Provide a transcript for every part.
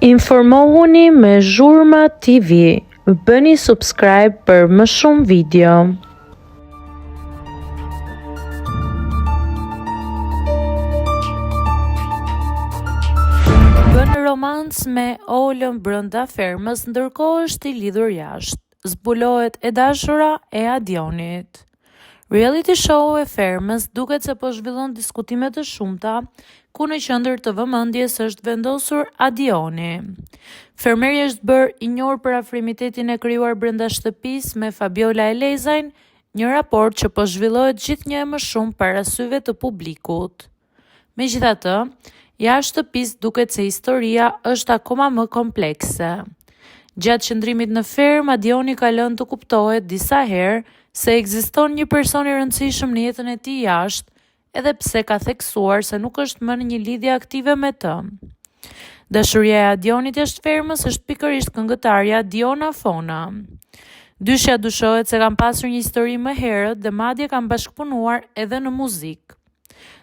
Informohuni me Zhurma TV. Bëni subscribe për më shumë video. Bën romanc me Olën brenda fermës, ndërkohë është i lidhur jashtë. Zbulohet e dashura e Adionit. Reality show e fermës duket se po zhvillon diskutime të shumta, ku në qendër të vëmendjes është vendosur Adioni. Fermeri është bërë i njohur për afrimitetin e krijuar brenda shtëpisë me Fabiola e Lezajn, një raport që po zhvillohet gjithnjë e më shumë para syve të publikut. Megjithatë, jashtë shtëpisë duket se historia është akoma më komplekse. Gjatë qëndrimit në fermë, Adioni ka lënë të kuptohet disa herë se ekziston një person i rëndësishëm në jetën e tij jashtë, edhe pse ka theksuar se nuk është më në një lidhje aktive me të. Dashuria e Adionit jashtë fermës është pikërisht këngëtarja Diona Fona. Dyshja dyshohet se kanë pasur një histori më herët dhe madje kanë bashkëpunuar edhe në muzikë.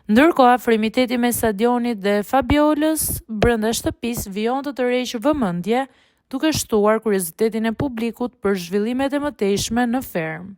Ndërkohë, afrimiteti mes Adionit dhe Fabiolës brenda shtëpisë vijon të tërheqë vëmendje, duke shtuar kuriozitetin e publikut për zhvillimet e mëtejshme në fermë.